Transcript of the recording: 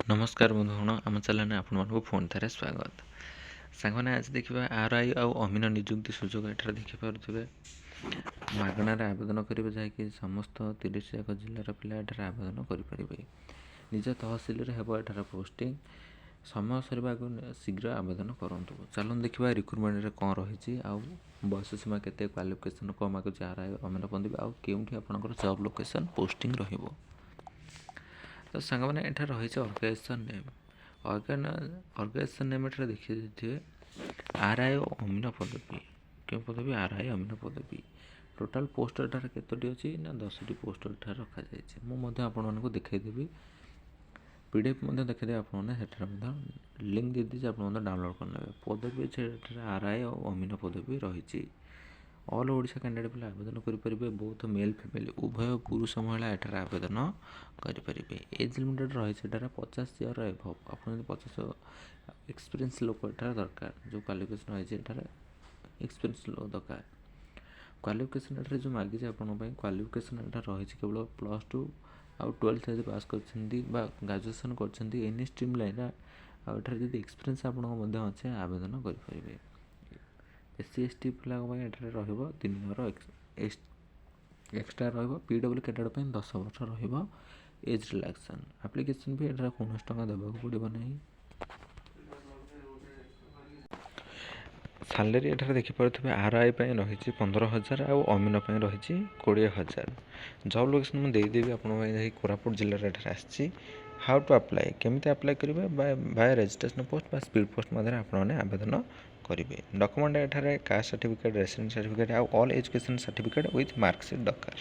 नमस्कार बंधुगण आम चैनल आपण मानक फोन थे स्वागत सांगने आज देखा आरआई आउ अमीन निजुक्ति सुजोग एठार देखिपे मागणार आवेदन करेंगे जहाँकि समस्त 30 जिलार पिला एठार आवेदन करेंगे निज तहसिल एठार पोस्टिंग समय सरवा शीघ्र आवेदन करूँ। चलूँ देखा रिक्रुटमेंट कौन रही बयस सीमा के क्वालिफिकेशन कौन मागुच आरआई अमीन पदवी आउ केउठी आपनकर जॉब लोकेशन पोस्टिंग रहिबो। तो सांग मैंने एठार रही ऑर्गेनाइजेशन नेम ऑर्गेनाइजेशन नेम एठार देखिए आरआई अमीन पदवी क्यों पदवी आरआई अमीन पदवी टोटाल पोस्ट एठार केतोटी अच्छी ना 10टी पोस्ट एठार रखा जाए। मुझे आपको देखईदेवी पीडीएफ देखिए आपठार लिंक दे दीजिए आप डाउनलोड करने पदवी आरआई और अमीन पदवी रही ऑल ओडिशा कैंडिडेट पे आवेदन करेंगे। बहुत मेल फीमेल उभय पुरुष महिला एठार आवेदन करेंगे। एज लिमिटेड रही 50 ईयर एभव आप 50 एक्सपीरियंस लोक एठार दरकार जो क्वालिफिकेशन रही एक्सपीरियंस लोक दरकार क्वालिफिकेशन एठार जो मागिजे क्वालिफिकेशन एठार रही केवल +2 आउ 12th यदि पास कर ग्रेजुएशन कर एनी स्ट्रीम लाइन आठार जब एक्सपीरियंस आप अच्छे आवेदन करेंगे। SC ST पिला एठार 3 इयर एक्सट्रा पीडब्ल्यू कैडेट 10 वर्ष एज रिलैक्सन एप्लिकेशन भी एठार 19 टका देवाक पड़ो ना। सैलरी एठार देखिपे आरआई रही 15,000 आउ अमीन रही 20,000। जॉब लोकेशन मुझे देदेवी आप कोरापुट जिले आसी हाउ टू अप्लाई केमी अप्लाई करेंगे by registration post speed post मध्य आपने आवेदन करेंगे। डॉक्यूमेंट एठार कास्ट सर्टिफिकेट रेसिडेंस सर्टिफिकेट आउ all education certificate with marksheet दरकार।